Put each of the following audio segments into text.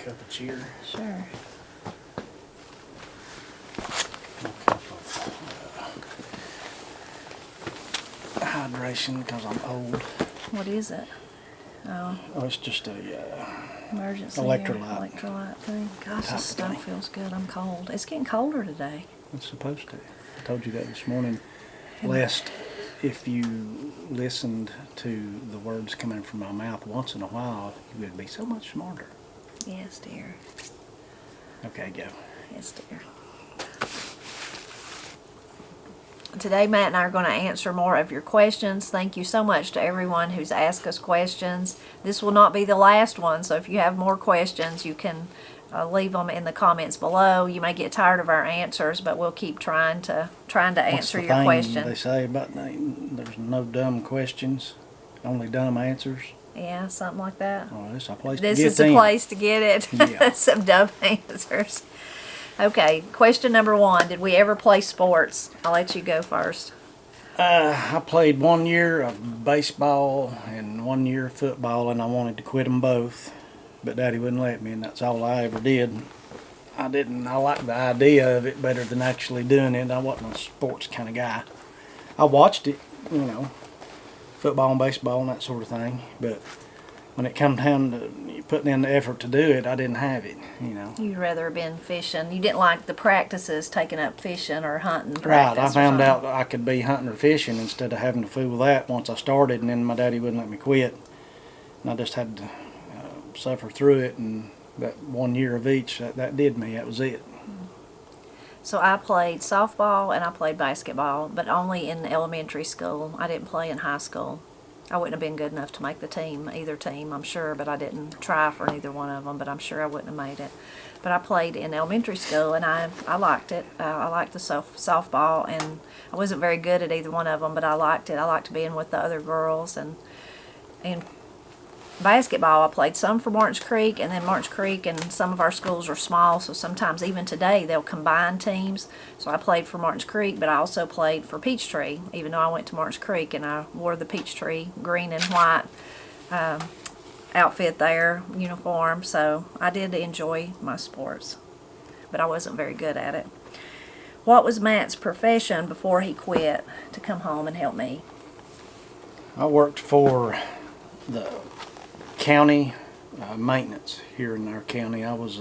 cup of cheer. Sure. Hydration because I'm old. What is it? Oh, it's just a Emergency electrolyte thing. Gosh, this stuff feels good. I'm cold. It's getting colder today. It's supposed to. I told you that this morning. Lest if you listened to the words coming from my mouth once in a while, you would be so much smarter. Yes, dear. Okay, go. Yes, dear. Today, Matt and I are going to answer more of your questions. Thank you so much to everyone who's asked us questions. This will not be the last one, so if you have more questions, you can leave them in the comments below. You may get tired of our answers, but we'll keep trying to answer your question. They say about there's no dumb questions, only dumb answers. Yeah, something like that. Oh, this is a place This to get is the them. place to get it. Yeah. Some dumb answers. Okay, question number 1. Did we ever play sports? I'll let you go first. I played 1 year of baseball and 1 year of football, and I wanted to quit them both, but Daddy wouldn't let me, and that's all I ever did. I liked the idea of it better than actually doing it. I wasn't a sports kind of guy. I watched it, football and baseball and that sort of thing, but when it come down to putting in the effort to do it, I didn't have it, You'd rather have been fishing. You didn't like the practices, taking up fishing or hunting Right, practice I or found something. out I could be hunting or fishing instead of having to fool with that once I started, and then my daddy wouldn't let me quit. And I just had to suffer through it, and that 1 year of each, that did me, that was it. So I played softball and I played basketball, but only in elementary school. I didn't play in high school. I wouldn't have been good enough to make the team, either team, I'm sure, but I didn't try for neither one of them, but I'm sure I wouldn't have made it. But I played in elementary school, and I liked it. I liked the softball, and I wasn't very good at either one of them, but I liked it. I liked being with the other girls, and basketball, I played some for Martins Creek, and then Martins Creek and some of our schools are small, so sometimes even today they'll combine teams. So I played for Martins Creek, but I also played for Peachtree, even though I went to Martins Creek, and I wore the Peachtree green and white outfit there, uniform. So I did enjoy my sports, but I wasn't very good at it. What was Matt's profession before he quit to come home and help me? I worked for the county maintenance here in our county. I was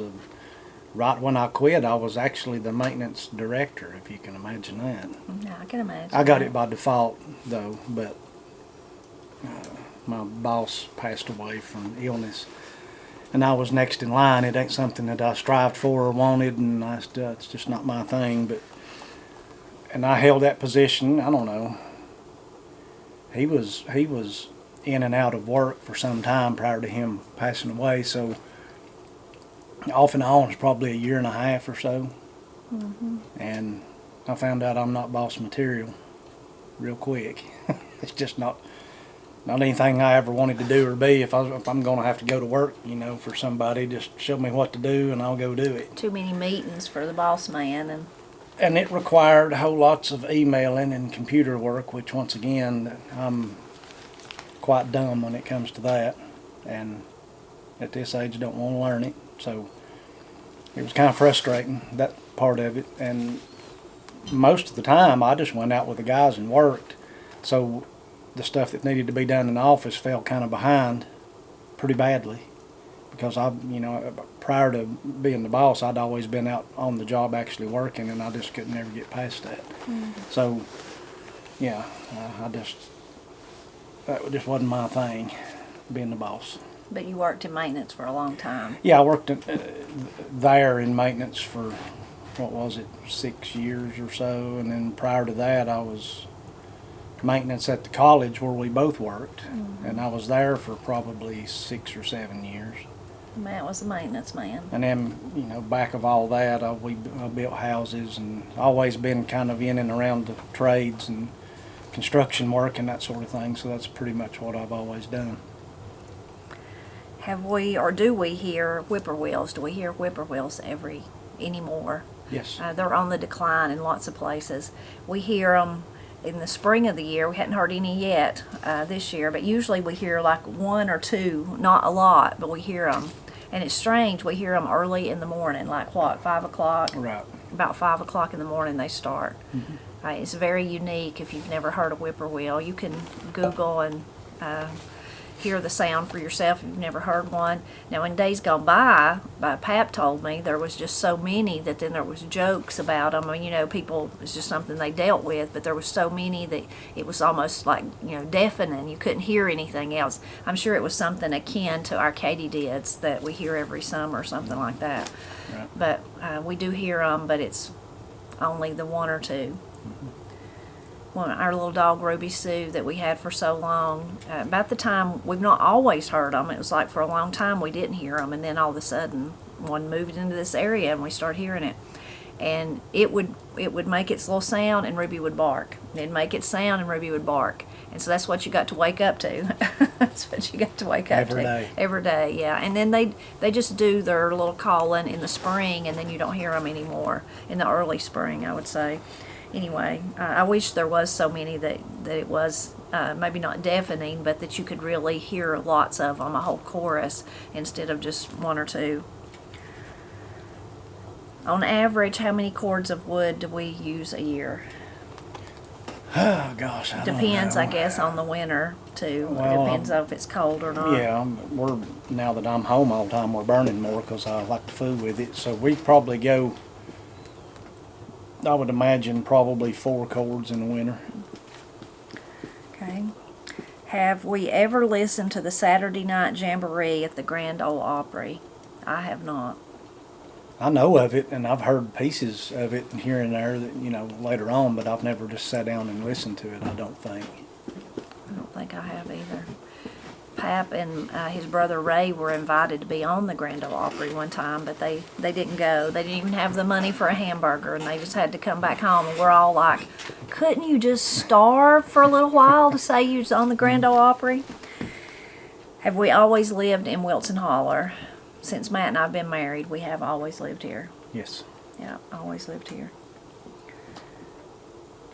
right when I quit, I was actually the maintenance director, if you can imagine that. Yeah, I can imagine. I got it by default though, but my boss passed away from illness, and I was next in line. It ain't something that I strived for or wanted, and it's just not my thing. And I held that position. I don't know. He was in and out of work for some time prior to him passing away, so off and on it's probably 1.5 years or so. And I found out I'm not boss material real quick. It's just not anything I ever wanted to do or be. If I'm going to have to go to work, for somebody, just show me what to do and I'll go do it. Too many meetings for the boss man, and it required whole lots of emailing and computer work, which once again I'm quite dumb when it comes to that, and at this age don't want to learn it, so it was kind of frustrating, that part of it. And most of the time I just went out with the guys and worked, so the stuff that needed to be done in the office fell kind of behind pretty badly, because prior to being the boss, I'd always been out on the job actually working, and I just could never get past that. So yeah, that just wasn't my thing, being the boss. But you worked in maintenance for a long time. Yeah, I worked there in maintenance for, 6 years or so, and then prior to that I was maintenance at the college where we both worked, and I was there for probably 6 or 7 years. Matt was a maintenance man. And then, back of all that, I built houses, and always been kind of in and around the trades and construction work and that sort of thing, so that's pretty much what I've always done. Have we, or do we hear whippoorwills? Do we hear whippoorwills anymore? Yes. They're on the decline in lots of places. We hear them in the spring of the year. We hadn't heard any yet this year, but usually we hear like 1 or 2, not a lot, but we hear them. And it's strange, we hear them early in the morning, like what, 5 o'clock? Right. About 5 o'clock in the morning they start. It's very unique. If you've never heard a whippoorwill, you can Google and hear the sound for yourself if you've never heard one. Now, in days gone by, Pap told me there was just so many that then there was jokes about them. I mean, you know, people, it's just something they dealt with, but there was so many that it was almost like, you know, deafening. You couldn't hear anything else. I'm sure it was something akin to our katydids that we hear every summer or something like that. Right. But we do hear them, but it's only the one or two. Our little dog Ruby Sue that we had for so long, about the time, we've not always heard them. It was like for a long time we didn't hear them, and then all of a sudden one moved into this area and we started hearing it. And it would make its little sound and Ruby would bark. It'd make its sound and Ruby would bark. And so that's what you got to wake up to. That's what you got to wake up to. Every day. Every day, yeah. And then they just do their little calling in the spring, and then you don't hear them anymore in the early spring, I would say. Anyway, I wish there was so many that it was maybe not deafening, but that you could really hear lots of them, a whole chorus, instead of just one or two. On average, how many cords of wood do we use a year? Oh, gosh, I don't Depends, know. I guess, on the winter, too. Well, It depends on if it's cold or not. Yeah, now that I'm home all the time, we're burning more because I like to fool with it. So we probably go, I would imagine, probably 4 cords in the winter. Okay. Have we ever listened to the Saturday night jamboree at the Grand Ole Opry? I have not. I know of it, and I've heard pieces of it here and there, that, you know, later on, but I've never just sat down and listened to it, I don't think. I don't think I have either. Pap and his brother Ray were invited to be on the Grand Ole Opry one time, but they didn't go. They didn't even have the money for a hamburger, and they just had to come back home. And we're all like, couldn't you just starve for a little while to say you was on the Grand Ole Opry? Have we always lived in Wilson Holler? Since Matt and I have been married, we have always lived here. Yes. Yeah, always lived here.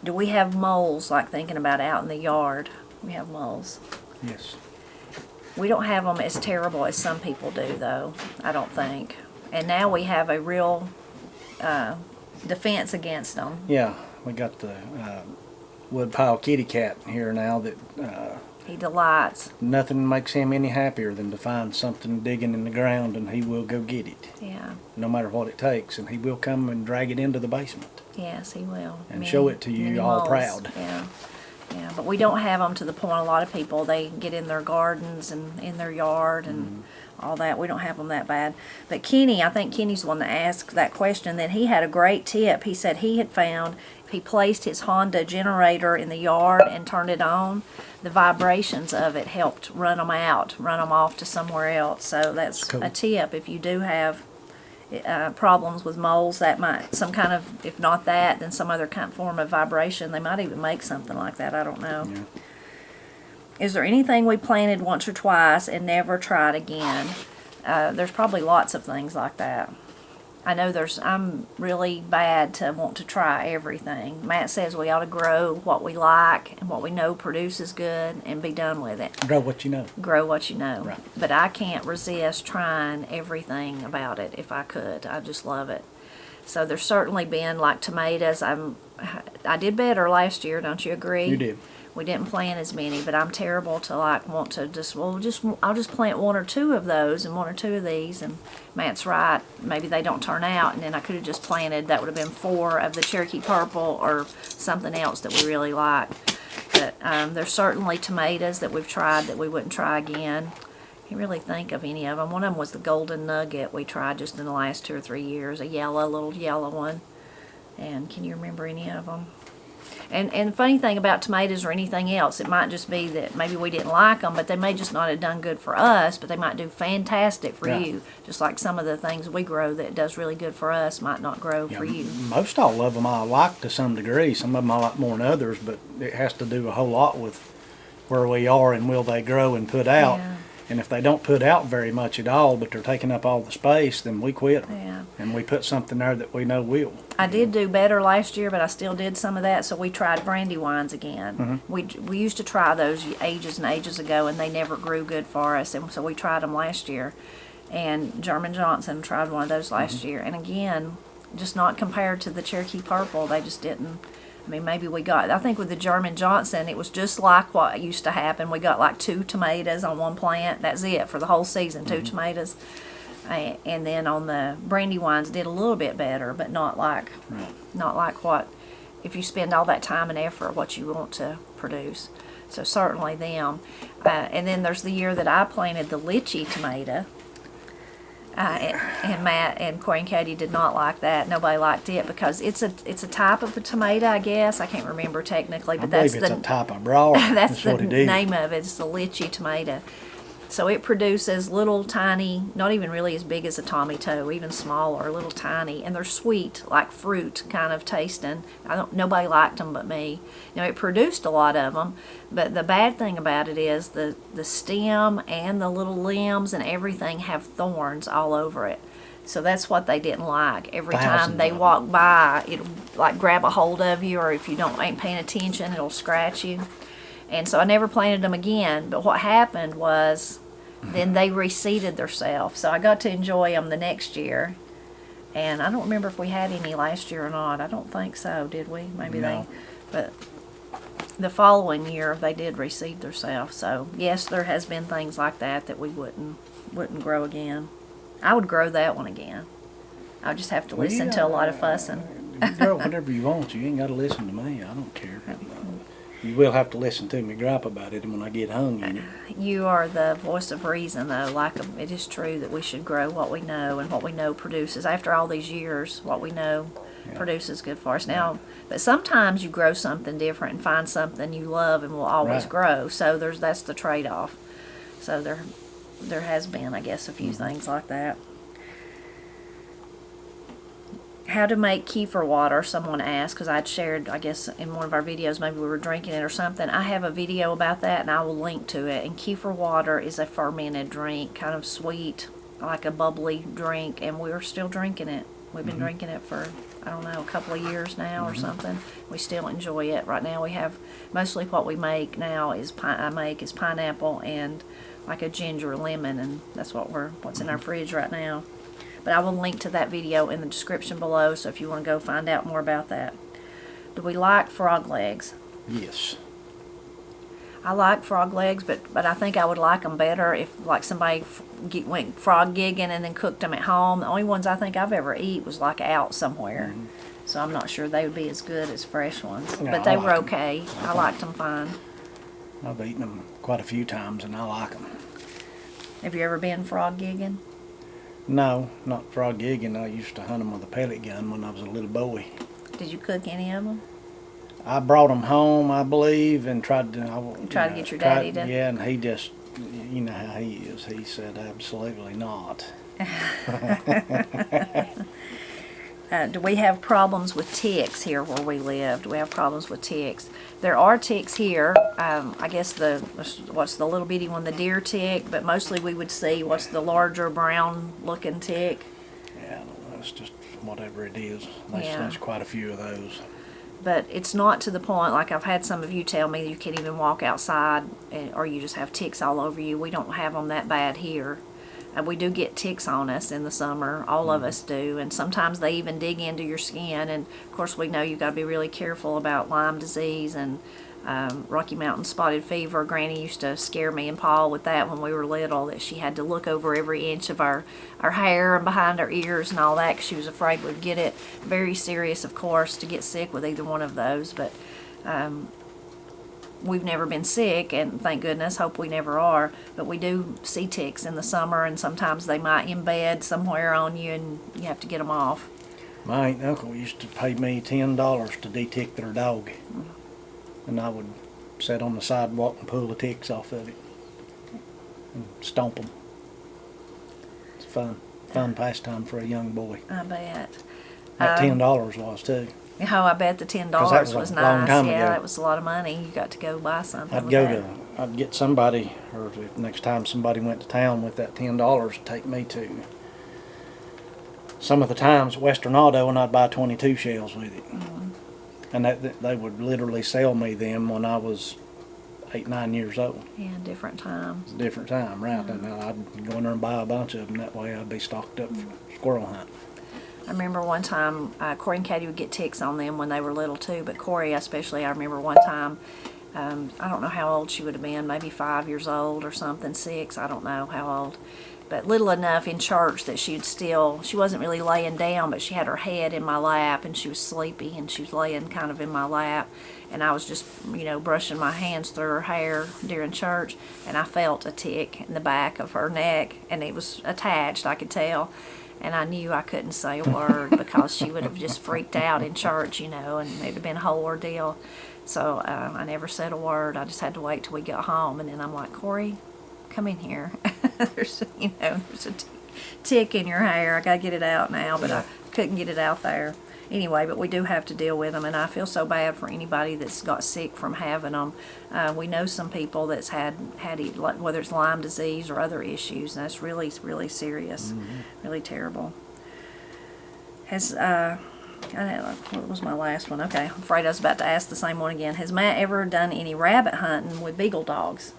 Do we have moles, like thinking about out in the yard? We have moles. Yes. We don't have them as terrible as some people do, though, I don't think. And now we have a real defense against them. Yeah, we got the woodpile kitty cat here now that He delights. nothing makes him any happier than to find something digging in the ground, and he will go get it, Yeah, no matter what it takes, and he will come and drag it into the basement. yes, he will. And show it to you many all moles. proud. Yeah, yeah, but we don't have them to the point a lot of people, they get in their gardens and in their yard and all that. We don't have them that bad. But Kenny, I think Kenny's the one that asked that question, then he had a great tip. He said he had found if he placed his Honda generator in the yard and turned it on, the vibrations of it helped run them out, run them off to somewhere else. So that's Cool. a tip. If you do have problems with moles, that might, some kind of, if not that, then some other kind of form of vibration. They might even make something like that. I don't know. Yeah. Is there anything we planted once or twice and never tried again? There's probably lots of things like that. I know I'm really bad to want to try everything. Matt says we ought to grow what we like and what we know produces good and be done with it. Grow what you know. Grow what you know. Right. But I can't resist trying everything about it if I could. I just love it. So there's certainly been, like tomatoes, I did better last year, don't you agree? You did. We didn't plant as many, but I'm terrible to like want to I'll just plant 1 or 2 of those and 1 or 2 of these, and Matt's right, maybe they don't turn out, and then I could have just planted, that would have been 4 of the Cherokee Purple or something else that we really like. But there's certainly tomatoes that we've tried that we wouldn't try again. Can't really think of any of them. One of them was the Golden Nugget we tried just in the last 2 or 3 years, a little yellow one. And can you remember any of them? And the funny thing about tomatoes or anything else, it might just be that maybe we didn't like them, but they may just not have done good for us, but they might do fantastic for Yeah. you. Just like some of the things we grow that does really good for us might not grow for you. Most all of them I like to some degree. Some of them I like more than others, but it has to do a whole lot with where we are and will they grow and put out. Yeah. And if they don't put out very much at all, but they're taking up all the space, then we quit 'em. Yeah. And we put something there that we know will. I did do better last year, but I still did some of that, so we tried brandywines again. We used to try those ages and ages ago, and they never grew good for us, and so we tried them last year. And German Johnson tried one of those last year, and again, just not compared to the Cherokee Purple. They just didn't. I mean, maybe I think with the German Johnson, it was just like what used to happen. We got like 2 tomatoes on one plant. That's it for the whole season, 2 tomatoes. And then on the Brandywines, did a little bit better, but not like what, if you spend all that time and effort, what you want to produce. So certainly them. And then there's the year that I planted the lychee tomato. And Matt and Corey and Katie did not like that. Nobody liked it because it's a type of a tomato, I guess. I can't remember technically, but that's it's a type of broad. That's the name of it. It's the lychee tomato. So it produces little tiny, not even really as big as a tomato, even smaller, little tiny, and they're sweet, like fruit kind of tasting. Nobody liked them but me. Now it produced a lot of them, but the bad thing about it is the stem and the little limbs and everything have thorns all over it. So that's what they didn't like. Every time they walk by, it'll like grab a hold of you, or if you ain't paying attention, it'll scratch you. And so I never planted them again, but what happened was then they reseeded themselves. So I got to enjoy them the next year. And I don't remember if we had any last year or not. I don't think so, did we? Maybe no. But the following year they did reseed themselves. So yes, there has been things like that we wouldn't grow again. I would grow that one again. I would just have to listen to a lot of fussing. You grow whatever you want. You ain't got to listen to me. I don't care. You will have to listen to me gripe about it when I get hung in it. You are the voice of reason, though. It is true that we should grow what we know, and what we know produces. After all these years, what we know produces good for us. Now, but sometimes you grow something different and find something you love and will always grow. So that's the trade-off. So there has been, I guess, a few things like that. How to make kefir water, someone asked, because I'd shared, I guess, in one of our videos, maybe we were drinking it or something. I have a video about that, and I will link to it. And kefir water is a fermented drink, kind of sweet, like a bubbly drink, and we're still drinking it. We've been drinking it for, I don't know, a couple of years now or something. We still enjoy it. Right now we have, mostly what we make now is pineapple and like a ginger lemon, and that's what's in our fridge right now. But I will link to that video in the description below, so if you want to go find out more about that. Do we like frog legs? Yes. I like frog legs, but I think I would like them better if like somebody went frog gigging and then cooked them at home. The only ones I think I've ever eat was like out somewhere. So I'm not sure they would be as good as fresh ones. No, but they were okay. I liked them fine. I've eaten them quite a few times and I like them. Have you ever been frog gigging? No, not frog gigging. I used to hunt them with a pellet gun when I was a little boy. Did you cook any of them? I brought them home, I believe, and tried to get your daddy to? Yeah, and he just, you know how he is. He said, absolutely not. Do we have problems with ticks here where we live? Do we have problems with ticks? There are ticks here. I guess what's the little bitty one, the deer tick, but mostly we would see what's the larger brown looking tick. Yeah, I don't know. It's just whatever it is. There's quite a few of those. But it's not to the point, like I've had some of you tell me you can't even walk outside or you just have ticks all over you. We don't have them that bad here. We do get ticks on us in the summer. All of us do. And sometimes they even dig into your skin. And, of course, we know you've got to be really careful about Lyme disease and Rocky Mountain spotted fever. Granny used to scare me and Paul with that when we were little, that she had to look over every inch of our hair and behind our ears and all that because she was afraid we'd get it. Very serious, of course, to get sick with either one of those. But we've never been sick, and thank goodness, hope we never are, but we do see ticks in the summer, and sometimes they might embed somewhere on you and you have to get them off. My aunt and uncle used to pay me $10 to de-tick their dog, and I would sit on the sidewalk and pull the ticks off of it and stomp them. It's fun pastime for a young boy. I bet. That $10 was too. Oh, I bet the $10 was nice. Long time yeah, ago. that was a lot of money. You got to go buy something. I'd get somebody, or if next time somebody went to town with that $10, take me to some of the times Western Auto, and I'd buy 22 shells with it. And they would literally sell me them when I was 8, 9 years old. Yeah, different time. It's a different time, right? And I'd go in there and buy a bunch of them. That way I'd be stocked up for squirrel hunt. I remember one time, Corey and Katie would get ticks on them when they were little too, but Corey especially, I remember one time, I don't know how old she would have been, maybe 5 years old or something, 6, I don't know how old, but little enough in church that she wasn't really laying down, but she had her head in my lap and she was sleepy and she was laying kind of in my lap, and I was just, brushing my hands through her hair during church, and I felt a tick in the back of her neck, and it was attached, I could tell. And I knew I couldn't say a word because she would have just freaked out in church, and it would have been a whole ordeal. So I never said a word. I just had to wait till we got home, and then I'm like, Corey, come in here. there's a tick in your hair. I got to get it out now, but I couldn't get it out there. Anyway, but we do have to deal with them, and I feel so bad for anybody that's got sick from having them. We know some people that's had it, whether it's Lyme disease or other issues, and that's really, really serious, really terrible. What was my last one? Okay, I'm afraid I was about to ask the same one again. Has Matt ever done any rabbit hunting with beagle dogs?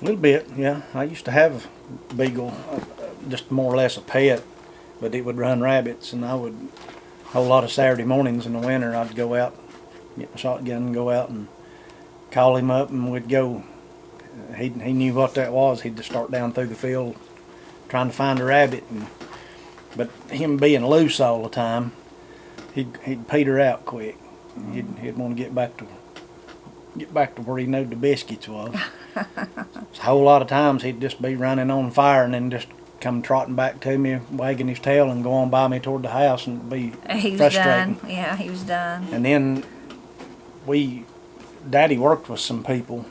A little bit, yeah. I used to have a beagle, just more or less a pet, but it would run rabbits, and I would. A whole lot of Saturday mornings in the winter, I'd go out, get my shotgun and go out and call him up, and we'd go. He knew what that was. He'd just start down through the field trying to find a rabbit, but him being loose all the time, he'd peter out quick. He'd want to get back to where he knew the biscuits was. So a whole lot of times he'd just be running on fire and then just come trotting back to me, wagging his tail, and go on by me toward the house, and be frustrating. Done. Yeah, he was done. And then Daddy worked with some people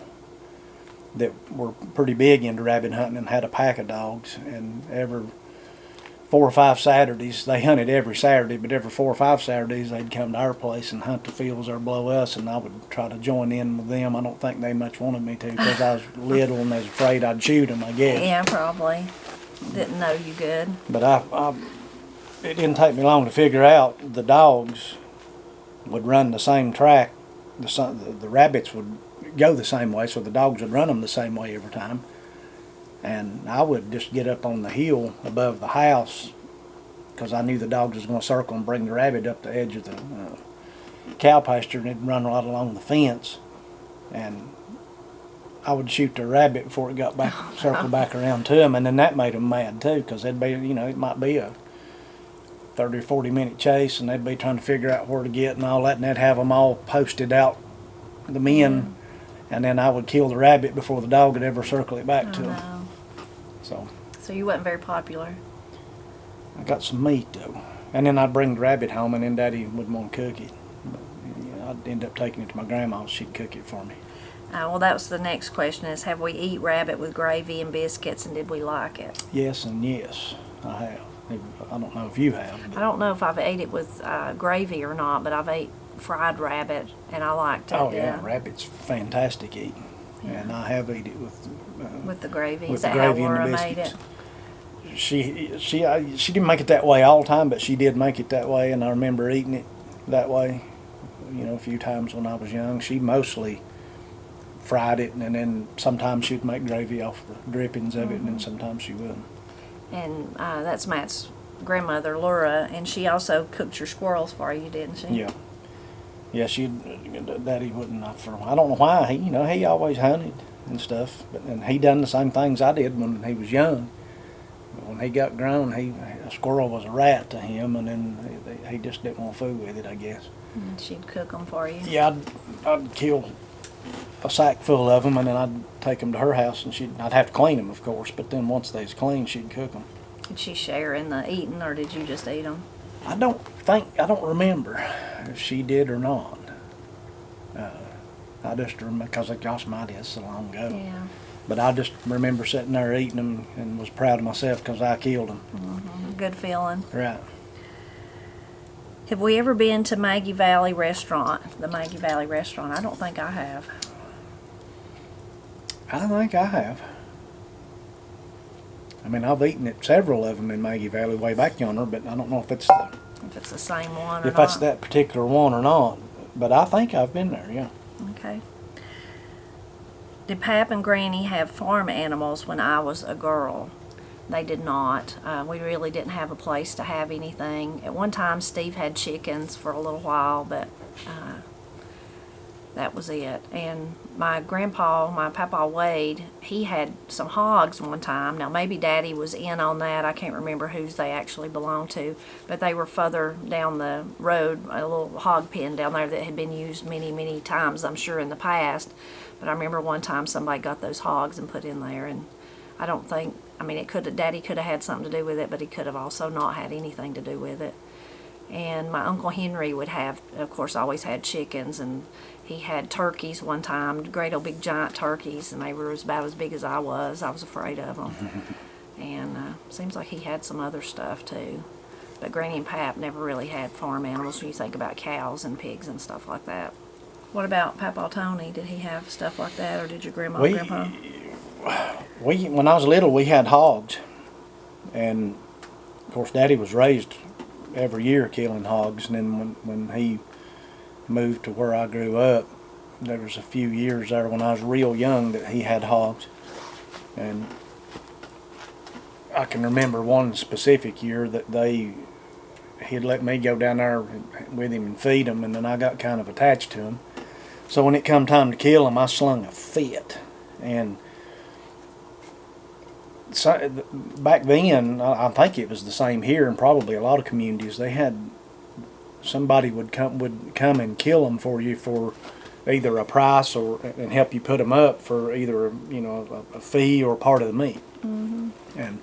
that were pretty big into rabbit hunting and had a pack of dogs, and every 4 or 5 Saturdays, they hunted every Saturday, but every 4 or 5 Saturdays they'd come to our place and hunt the fields or below us, and I would try to join in with them. I don't think they much wanted me to because I was little and they was afraid I'd shoot them, I guess. Yeah, probably. Didn't know you good. But it didn't take me long to figure out the dogs would run the same track. The rabbits would go the same way, so the dogs would run them the same way every time. And I would just get up on the hill above the house because I knew the dogs was going to circle and bring the rabbit up the edge of the cow pasture, and it'd run right along the fence. And I would shoot the rabbit before it got back, circle back around to them, and then that made them mad too, because they'd be, it might be a 30 or 40 minute chase, and they'd be trying to figure out where to get and all that, and they'd have them all posted out, the men, and then I would kill the rabbit before the dog would ever circle it back to them. So you wasn't very popular. I got some meat though, and then I'd bring the rabbit home, and then Daddy wouldn't want to cook it. But, I'd end up taking it to my grandma's. She'd cook it for me. Well, that was the next question: is have we eat rabbit with gravy and biscuits, and did we like it? Yes and yes, I have. I don't know if you have. I don't know if I've ate it with gravy or not, but I've ate fried rabbit, and I liked it. Oh yeah, rabbit's fantastic eating, and I have eat it with the gravy. With Is the that gravy how and the Laura made biscuits. it? She didn't make it that way all the time, but she did make it that way, and I remember eating it that way. A few times when I was young. She mostly fried it, and then sometimes she'd make gravy off the drippings of it, and then sometimes she wouldn't. And that's Matt's grandmother, Laura, and she also cooked your squirrels for you, didn't she? Yeah. Yeah, Daddy wouldn't. I don't know why. He always hunted and stuff, and he done the same things I did when he was young. But when he got grown, a squirrel was a rat to him, and then he just didn't want to fool with it, I guess. And she'd cook them for you? Yeah, I'd kill a sack full of them, and then I'd take them to her house, and I'd have to clean them, of course, but then once they was clean, she'd cook them. Did she share in the eating, or did you just eat them? I don't remember if she did or not. I just remember, because gosh mighty, it's so long ago. Yeah. But I just remember sitting there eating them and was proud of myself because I killed them. Mm-hmm. Good feeling. Right. Have we ever been to Maggie Valley restaurant? The Maggie Valley restaurant? I don't think I have. I think I have. I mean, I've eaten at several of them in Maggie Valley way back yonder, but I don't know if it's the same one or if not. that's that particular one or not. But I think I've been there, yeah. Okay. Did Pap and Granny have farm animals when I was a girl? They did not. We really didn't have a place to have anything. At one time, Steve had chickens for a little while, but that was it. And my grandpa, my Papa Wade, he had some hogs one time. Now, maybe Daddy was in on that. I can't remember whose they actually belonged to, but they were further down the road, a little hog pen down there that had been used many, many times, I'm sure, in the past. But I remember one time somebody got those hogs and put in there, and I don't think, I mean, Daddy could have had something to do with it, but he could have also not had anything to do with it. And my Uncle Henry would have, of course, always had chickens, and he had turkeys one time, great old big giant turkeys, and they were about as big as I was. I was afraid of them. And seems like he had some other stuff too. But Granny and Pap never really had farm animals when you think about cows and pigs and stuff like that. What about Papa Tony? Did he have stuff like that, or did your grandma and grandpa? When I was little, we had hogs, and of course, Daddy was raised every year killing hogs. And then when he moved to where I grew up, there was a few years there when I was real young that he had hogs, and I can remember one specific year that he'd let me go down there with him and feed them, and then I got kind of attached to him. So when it come time to kill him, I slung a fit. And so, back then, I think it was the same here, and probably a lot of communities. They had somebody would come and kill them for you for either a price and help you put them up for either a fee or part of the meat. Mm-hmm. And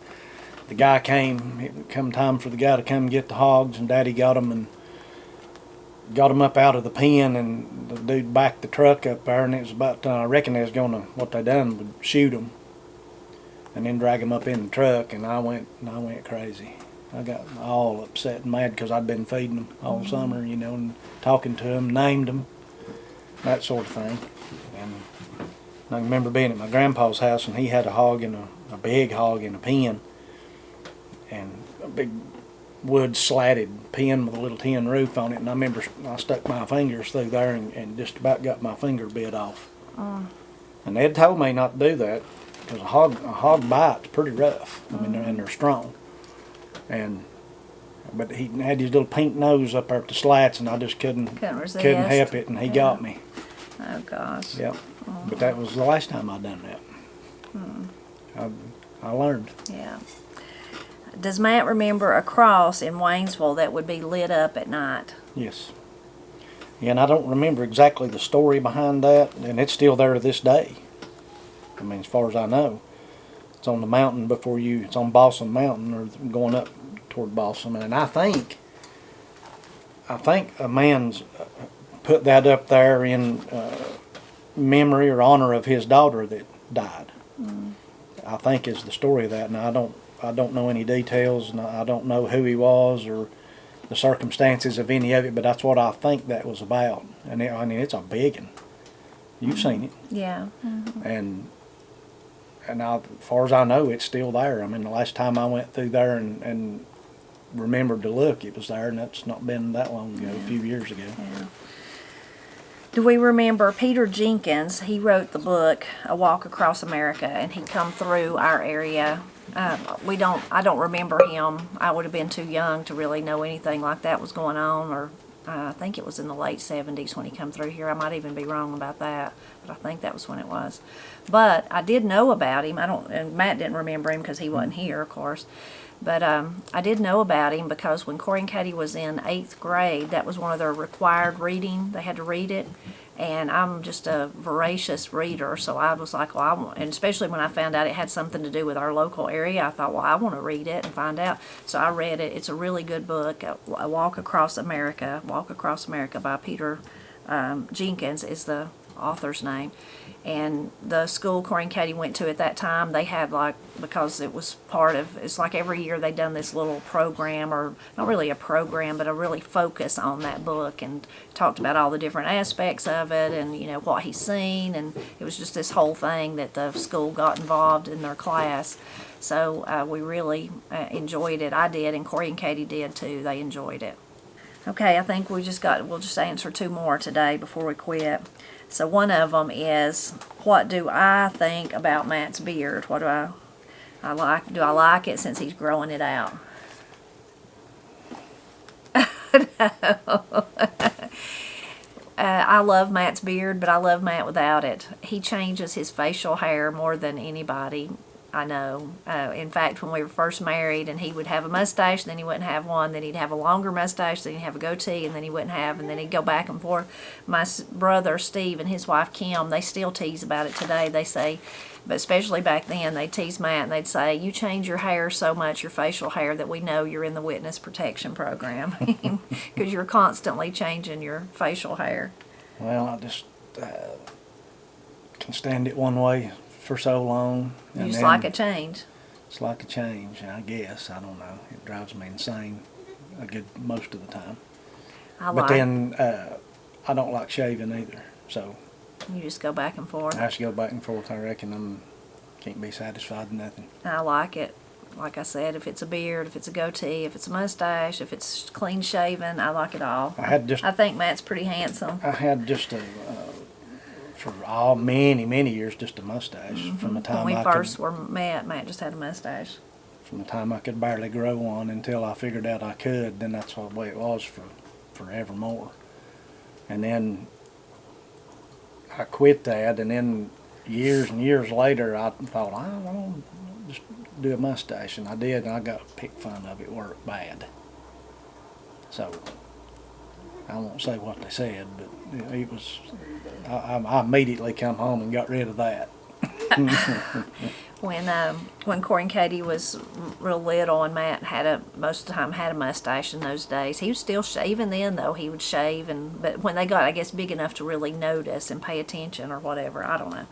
the guy came. It come time for the guy to come and get the hogs, and Daddy got them and got them up out of the pen, and the dude backed the truck up there, and it was about I reckon they was gonna, what they done would shoot them and then drag them up in the truck, and I went crazy. I got all upset and mad because I'd been feeding them all summer, and talking to them, named them, that sort of thing. And I remember being at my grandpa's house, and he had a hog a big hog in a pen, and a big wood slatted pen with a little tin roof on it. And I remember I stuck my fingers through there and just about got my finger bit off. And they'd told me not to do that because a hog bite's pretty rough. I mean, and they're strong. But he had his little pink nose up there at the slats, and I just couldn't resist. Couldn't help it, and he got me. Oh gosh. Yep. But that was the last time I done that. I learned. Yeah. Does Matt remember a cross in Waynesville that would be lit up at night? Yes. Yeah, and I don't remember exactly the story behind that, and it's still there to this day. I mean, as far as I know, it's on the mountain it's on Balsam Mountain, or going up toward Balsam, and I think a man's put that up there in memory or honor of his daughter that died. I think is the story of that. Now I don't know any details, and I don't know who he was or the circumstances of any of it, but that's what I think that was about. And I mean, it's a big one. You've seen it. Yeah. Mm-hmm. And as far as I know, it's still there. I mean, the last time I went through there and remembered to look, it was there, and that's not been that long ago, a few years ago. Yeah. Do we remember Peter Jenkins? He wrote the book, A Walk Across America, and he come through our area. I don't remember him. I would have been too young to really know anything like that was going on, or I think it was in the late 70s when he come through here. I might even be wrong about that, but I think that was when it was. But I did know about him. And Matt didn't remember him because he wasn't here, of course. But I did know about him because when Corey and Katie was in 8th grade, that was one of their required reading. They had to read it. And I'm just a voracious reader, so I was like, and especially when I found out it had something to do with our local area, I thought, well, I want to read it and find out. So I read it. It's a really good book, A Walk Across America by Peter Jenkins is the author's name. And the school Corey and Katie went to at that time, they had because it was it's like every year they'd done this little program, or not really a program, but a really focus on that book, and talked about all the different aspects of it, and what he's seen, and it was just this whole thing that the school got involved in their class. So we really enjoyed it. I did, and Corey and Katie did too. They enjoyed it. Okay, I think we'll just answer 2 more today before we quit. So one of them is, what do I think about Matt's beard? What do I like? Do I like it since he's growing it out? I love Matt's beard, but I love Matt without it. He changes his facial hair more than anybody I know. In fact, when we were first married and he would have a mustache, then he wouldn't have one, then he'd have a longer mustache, then he'd have a goatee, and then he wouldn't have, and then he'd go back and forth. My brother Steve and his wife Kim, they still tease about it today. They say, but especially back then, they'd tease Matt and they'd say, you change your hair so much, your facial hair, that we know you're in the witness protection program because you're constantly changing your facial hair. Well, I just can stand it one way for so long. You just like a change. It's like a change, I guess. I don't know. It drives me insane most of the time. But then I don't like shaving either, so. You just go back and forth. I just go back and forth. I reckon can't be satisfied with nothing. I like it. Like I said, if it's a beard, if it's a goatee, if it's a mustache, if it's clean shaven, I like it all. I think Matt's pretty handsome. I had just for many years, just a mustache. From the time when we first were met, Matt just had a mustache. From the time I could barely grow one until I figured out I could, then that's the way it was for forevermore. And then I quit that, and then years and years later, I thought, I want to just do a mustache, and I did, and I got picked fun of it worked bad. So I won't say what they said, but it was. I immediately come home and got rid of that. When Corey and Katie was real little, and Matt most of the time had a mustache in those days, he was still even then though he would shave, but when they got, I guess, big enough to really notice and pay attention or whatever, I don't know.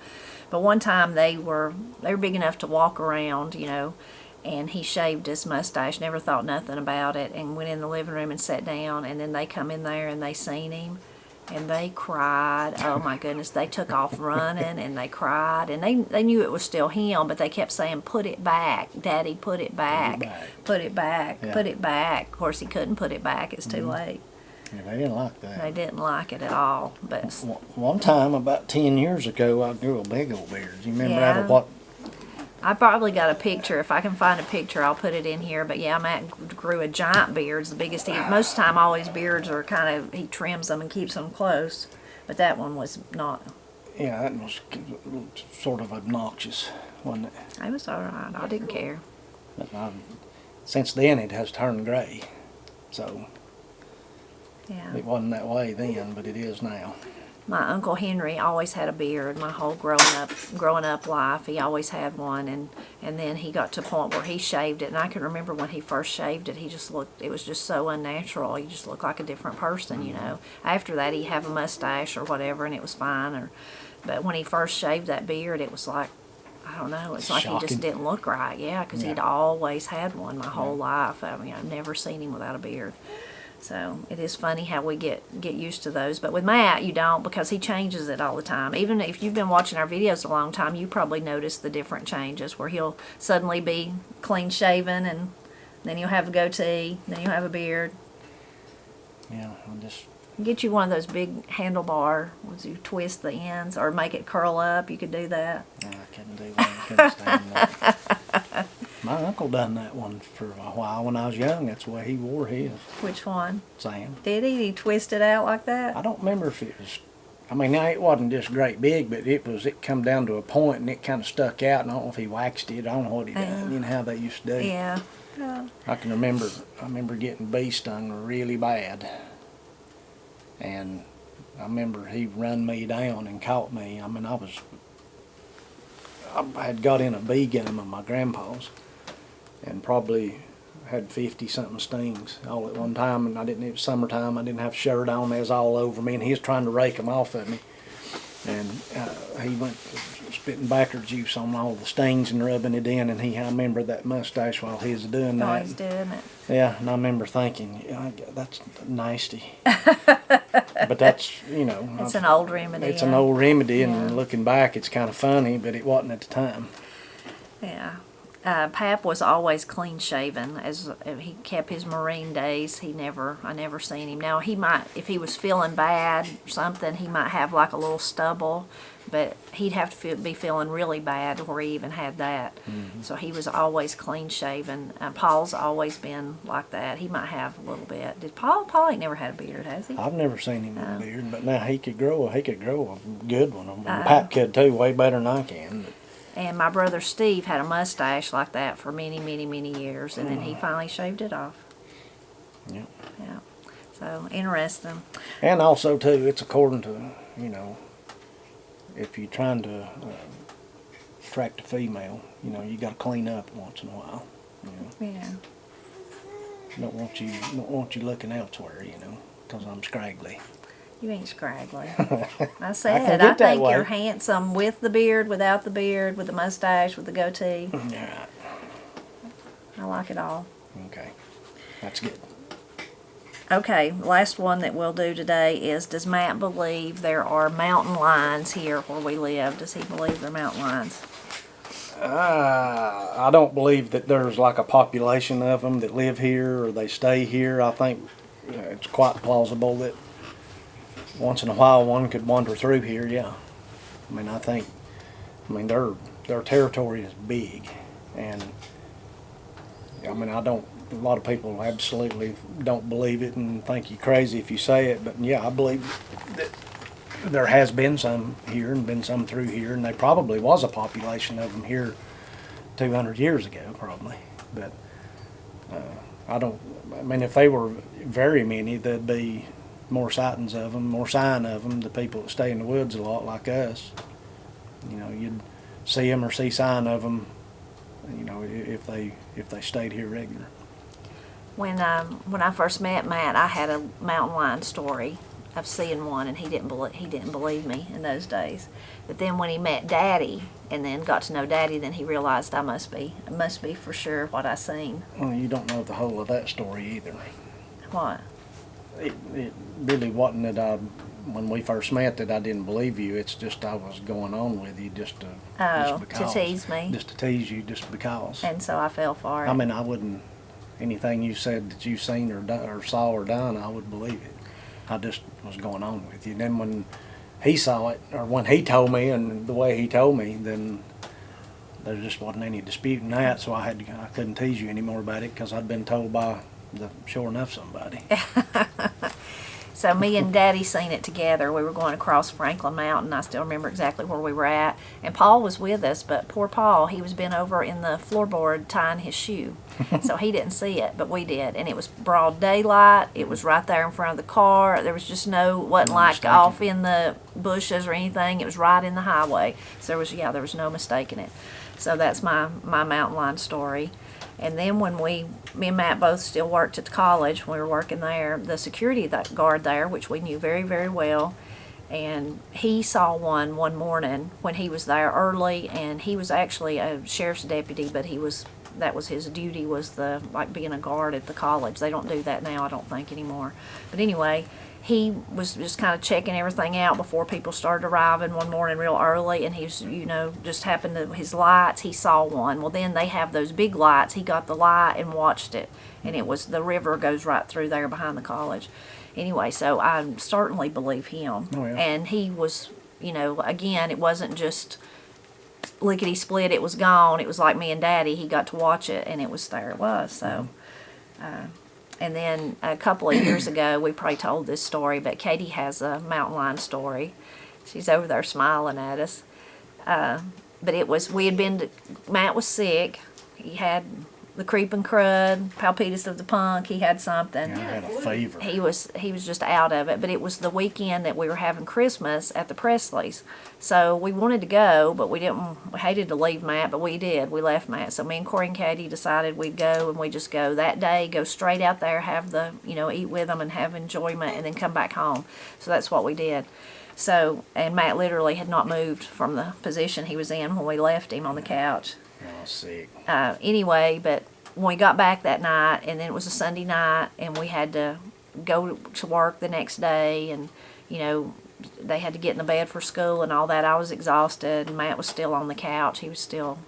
But one time they were big enough to walk around, and he shaved his mustache, never thought nothing about it, and went in the living room and sat down, and then they come in there and they seen him. And they cried. Oh my goodness. They took off running and they cried. And they knew it was still him, but they kept saying, put it back. Daddy, put it back. Put it back. Yeah. Put it back. Of course, he couldn't put it back. It's too late. Yeah, they didn't like that. They didn't like it at all. But one time, about 10 years ago, I grew a big old beard. Do you remember that, or what? I probably got a picture. If I can find a picture, I'll put it in here. But yeah, Matt grew a giant beard. It's the biggest. Most of the time, all his beards are he trims them and keeps them close. But that one was not. Yeah, that was sort of obnoxious, wasn't it? It was all right. I didn't care. But since then, it has turned gray. So yeah, it wasn't that way then, but it is now. My Uncle Henry always had a beard. My whole growing up life, he always had one, and then he got to a point where he shaved it. And I can remember when he first shaved it, it was just so unnatural. He just looked like a different person, After that, he'd have a mustache or whatever, and it was fine. But when he first shaved that beard, it was like, I don't know, it's like shocking. He just didn't look right. Yeah, because he'd always had one my whole life. I mean, I've never seen him without a beard. So it is funny how we get used to those. But with Matt, you don't, because he changes it all the time. Even if you've been watching our videos a long time, you probably notice the different changes where he'll suddenly be clean shaven, and then he'll have a goatee, then he'll have a beard. Yeah, I just get you one of those big handlebar ones you twist the ends or make it curl up. You could do that. No, I couldn't do that. I couldn't stand that. My uncle done that one for a while when I was young. That's the way he wore his. Which one? Sam. Did he? Did he twist it out like that? I don't remember if it was. I mean, it wasn't just great big, but it come down to a point and it kind of stuck out. And I don't know if he waxed it. I don't know what he done. You know how they used to do. Yeah. I can remember. I remember getting bee stung really bad, and I remember he run me down and caught me. I mean, I had got in a bee gun of my grandpa's, and probably had 50-something stings all at one time, and it was summertime, I didn't have a shirt on, they was all over me, and he was trying to rake them off of me. And he went spitting backer juice on all the stings and rubbing it in, and I remember that mustache while he was doing that. Oh, he's doing it. Yeah, and I remember thinking, that's nasty. But that's, It's an old remedy. It's an old remedy, and looking back, it's kind of funny, but it wasn't at the time. Yeah. Pap was always clean shaven. As he kept his Marine days, I never seen him. Now he might, if he was feeling bad or something, he might have like a little stubble, but he'd have to be feeling really bad where he even had that. So he was always clean shaven. Paul's always been like that. He might have a little bit. Did Paul? Paul ain't never had a beard, has he? I've never seen him with a beard, but now he could grow a good one. And Pap could too, way better than I can. But. And my brother Steve had a mustache like that for many, many, many years, and then he finally shaved it off. Yeah. Yeah. So, interesting. And also, too, it's according to, if you're trying to attract a female, you got to clean up once in a while. Yeah. Don't want you looking elsewhere, because I'm scraggly. You ain't scraggly. I said, I I think way. you're handsome with the beard, without the beard, with the mustache, with the goatee. Yeah. I like it all. Okay. That's good. Okay, last one that we'll do today is, does Matt believe there are mountain lions here where we live? Does he believe there are mountain lions? I don't believe that there's like a population of them that live here or they stay here. I think it's quite plausible that once in a while one could wander through here, yeah. Their territory is big, and a lot of people absolutely don't believe it and think you're crazy if you say it, but yeah, I believe that there has been some here and been some through here, and there probably was a population of them here 200 years ago, probably, but if they were very many, there'd be more sightings of them, more sign of them, the people that stay in the woods a lot like us. You'd see them or see sign of them, if they stayed here regular. When I first met Matt, I had a mountain lion story of seeing one, and he didn't believe me in those days. But then when he met Daddy, and then got to know Daddy, then he realized it must be for sure what I seen. Well, you don't know the whole of that story either. What? It really wasn't that when we first met that I didn't believe you. It's just I was going on with you just because. To tease me. Just to tease you, just because. And so I fell for it. I wouldn't, anything you said that you seen or saw or done, I would believe it. I just was going on with you. Then when he saw it, or when he told me and the way he told me, then there just wasn't any disputing that, so I couldn't tease you anymore about it because I'd been told by sure enough somebody. So me and Daddy seen it together. We were going across Franklin Mountain. I still remember exactly where we were at. And Paul was with us, but poor Paul, he was bent over in the floorboard tying his shoe. So he didn't see it, but we did. And it was broad daylight. It was right there in front of the car. There was just wasn't like off in the bushes or anything. It was right in the highway. So there was no mistaking it. So that's my mountain lion story. And then when me and Matt both still worked at the college, when we were working there, the security guard there, which we knew very, very well, and he saw one morning when he was there early, and he was actually a sheriff's deputy, but that was his duty, was being a guard at the college. They don't do that now, I don't think, anymore. But anyway, he was just kind of checking everything out before people started arriving one morning real early, and he was, just happened to his lights, he saw one. Well, then they have those big lights. He got the light and watched it, and it was, the river goes right through there behind the college. Anyway, so I certainly believe him. Oh, yeah. And he was, again, it wasn't just lickety split, it was gone. It was like me and Daddy, he got to watch it, and there it was. So and then a couple of years ago, we probably told this story, but Katie has a mountain lion story. She's over there smiling at us. But Matt was sick. He had the creeping crud, palpitus of the punk. He had something. Yeah, I had a fever. He was just out of it. But it was the weekend that we were having Christmas at the Presleys. So we wanted to go, but we hated to leave Matt, but we did. We left Matt. So me and Corey and Katie decided we'd go, and we just go that day, go straight out there, have eat with them and have enjoyment, and then come back home. So that's what we did. So, and Matt literally had not moved from the position he was in when we left him on the couch. Oh, sick. Anyway, but when we got back that night, and then it was a Sunday night, and we had to go to work the next day, and, they had to get in the bed for school and all that. I was exhausted, and Matt was still on the couch. He was still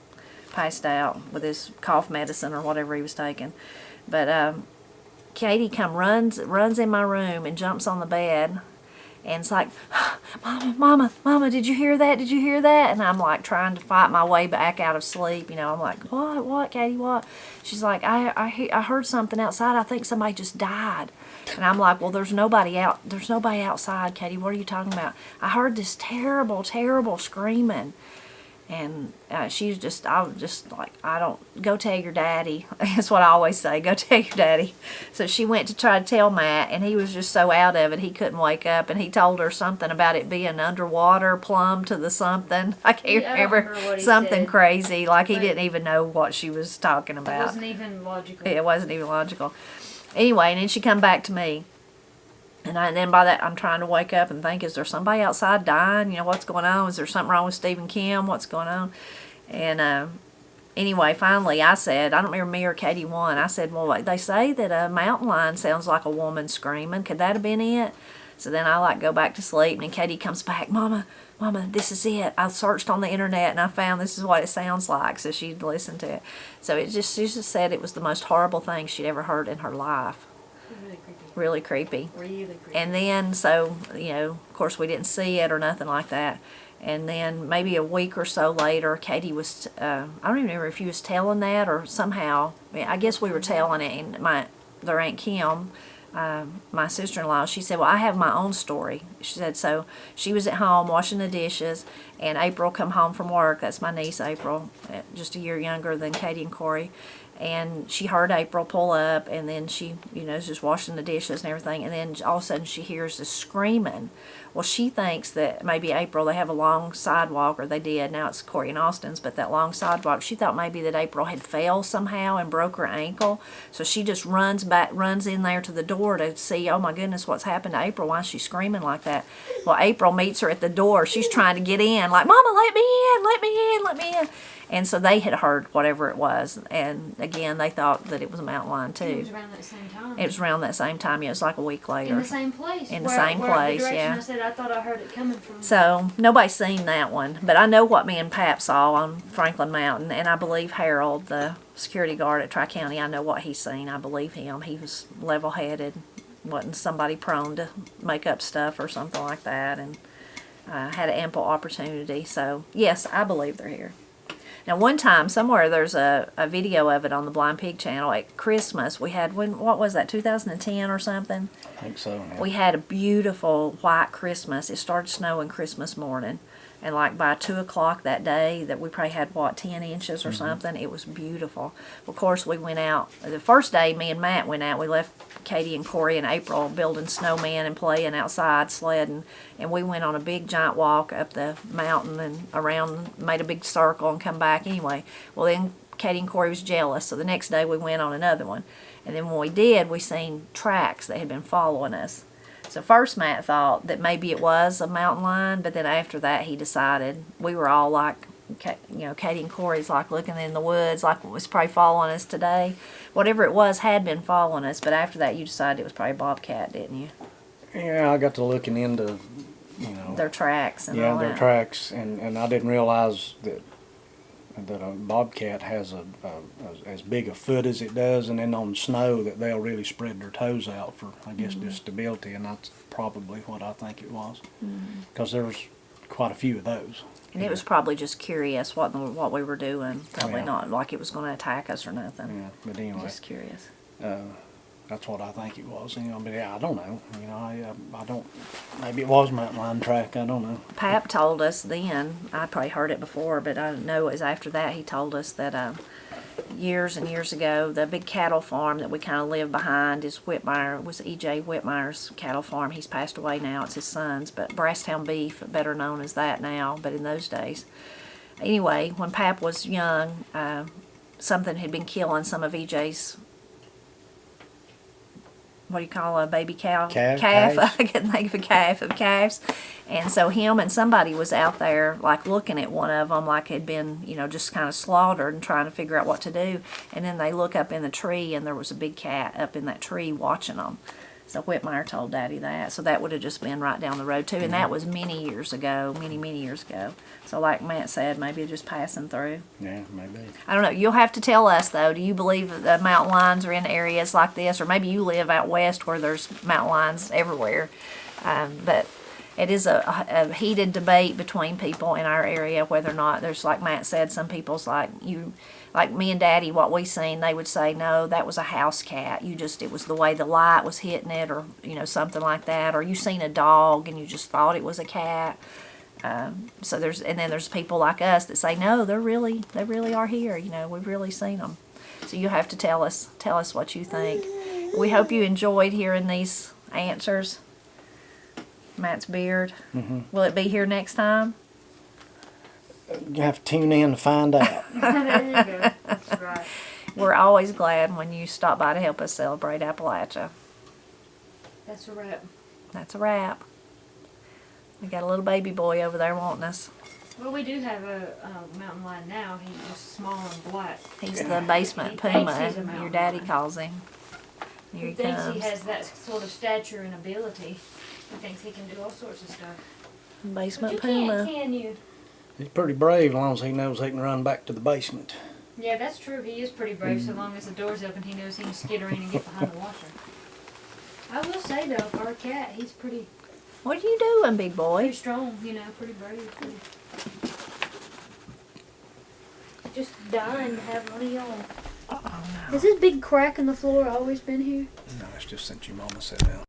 passed out with his cough medicine or whatever he was taking. But Katie runs in my room and jumps on the bed. And it's like, Mama, did you hear that? Did you hear that? And I'm like trying to fight my way back out of sleep. I'm like, what, Katie, what? She's like, I heard something outside. I think somebody just died. And I'm like, well, there's nobody outside, Katie. What are you talking about? I heard this terrible, terrible screaming. And I was just like, go tell your daddy. That's what I always say, go tell your daddy. So she went to try to tell Matt, and he was just so out of it, he couldn't wake up. And he told her something about it being underwater, plumb to the something. I can't remember what he something said. crazy. Like he didn't even know what she was talking about. It wasn't even logical. It wasn't even logical. Anyway, and then she come back to me. And then by that, I'm trying to wake up and think, is there somebody outside dying? What's going on? Is there something wrong with Steve and Kim? What's going on? And anyway, finally I said, I don't remember me or Katie won. I said, well, they say that a mountain lion sounds like a woman screaming. Could that have been it? So then I go back to sleep, and Katie comes back, Mama, this is it. I searched on the internet and I found this is what it sounds like. So she'd listened to it. So she just said it was the most horrible thing she'd ever heard in her life. Really creepy. And then, so, of course we didn't see it or nothing like that. And then maybe a week or so later, Katie was, I don't even remember if he was telling that or somehow, I guess we were telling it, and their Aunt Kim, my sister-in-law, she said, well, I have my own story. She said, so she was at home washing the dishes, and April come home from work. That's my niece, April, just a year younger than Katie and Corey. And she heard April pull up, and then she, is just washing the dishes and everything, and then all of a sudden she hears this screaming. Well, she thinks that maybe April, they have a long sidewalk, or they did, now it's Corey and Austin's, but that long sidewalk, she thought maybe that April had fell somehow and broke her ankle, so she just runs in there to the door to see, oh my goodness, what's happened to April, why is she screaming like that? Well, April meets her at the door, she's trying to get in, like, Mama, let me in, let me in, let me in. And so they had heard whatever it was, and again, they thought that it was a mountain lion too. It was around that same time. It was around that same time. Yeah, it was like a week later. In the same place. In the same place, the yeah. I said I thought I heard it coming from. So nobody's seen that one, but I know what me and Pap saw on Franklin Mountain, and I believe Harold, the security guard at Tri-County, I know what he's seen. I believe him. He was level-headed, wasn't somebody prone to make up stuff or something like that, and had an ample opportunity. So yes, I believe they're here. Now, one time, somewhere, there's a video of it on the Blind Pig channel at Christmas. We had, what was that, 2010 or something? I think so. Yeah. We had a beautiful white Christmas. It started snowing Christmas morning. And like by 2 o'clock that day, that we probably had, 10 inches or something. It was beautiful. Of course, we went out. The first day, me and Matt went out. We left Katie and Corey and April building snowmen and playing outside, sledding. And we went on a big giant walk up the mountain and around, made a big circle and come back anyway. Well, then Katie and Corey was jealous. So the next day we went on another one. And then when we did, we seen tracks that had been following us. So first Matt thought that maybe it was a mountain lion, but then after that he decided, we were all like, Katie and Corey's like looking in the woods like it was probably following us today. Whatever it was had been following us, but after that you decided it was probably a bobcat, didn't you? Yeah, I got to looking into, their tracks and all that. their tracks, and I didn't realize that a bobcat has as big a foot as it does, and then on snow that they'll really spread their toes out for, I guess, just stability, and that's probably what I think it was, because there's quite a few of those. And it was probably just curious what we were doing, probably Yeah. not like it was going to attack us or nothing. Yeah, but anyway, Just curious. that's what I think it was. But yeah, I don't know. I don't. Maybe it was mountain lion track. I don't know. Pap told us then, I probably heard it before, but I know it was after that he told us that years and years ago, the big cattle farm that we kind of lived behind was E.J. Whitmire's cattle farm. He's passed away now. It's his son's, but Brasstown Beef, better known as that now, but in those days. Anyway, when Pap was young, something had been killing some of E.J.'s, what do you call a baby cow? Calf. I couldn't think of a calf of calves. And so him and somebody was out there like looking at one of them like had been, just kind of slaughtered and trying to figure out what to do. And then they look up in the tree and there was a big cat up in that tree watching them. So Whitmire told Daddy that. So that would have just been right down the road too. And that was many years ago, many years ago. So like Matt said, maybe just passing through. Yeah, maybe. I don't know. You'll have to tell us though. Do you believe that the mountain lions are in areas like this, or maybe you live out west where there's mountain lions everywhere? But it is a heated debate between people in our area whether or not there's, like Matt said, some people's like me and Daddy, what we seen, they would say, no, that was a house cat. It was the way the light was hitting it, or something like that. Or you seen a dog and you just thought it was a cat. So there's people like us that say, no, they really are here. We've really seen them. So you have to tell us what you think. We hope you enjoyed hearing these answers. Matt's beard. Mm-hmm. Will it be here next time? You have to tune in to find out. There you go. That's right. We're always glad when you stop by to help us celebrate Appalachia. That's a wrap. That's a wrap. We got a little baby boy over there wanting us. Well, we do have a mountain lion now. He's just small and black. He's the basement He thinks puma, he's a mountain your daddy lion. calls him. Here He he thinks comes. he has that sort of stature and ability. He thinks he can do all sorts of stuff. But Basement you puma. can't, can you? He's pretty brave as long as he knows he can run back to the basement. Yeah, that's true. He is pretty brave. So long as the door's open, he knows he can skitter in and get behind the washer. I will say though, for our cat, he's pretty What are you doing, big boy? pretty strong. Pretty brave. Just dying to have one of y'all. Oh, no. Has this big crack in the floor always been here? No, it's just since your mama said that.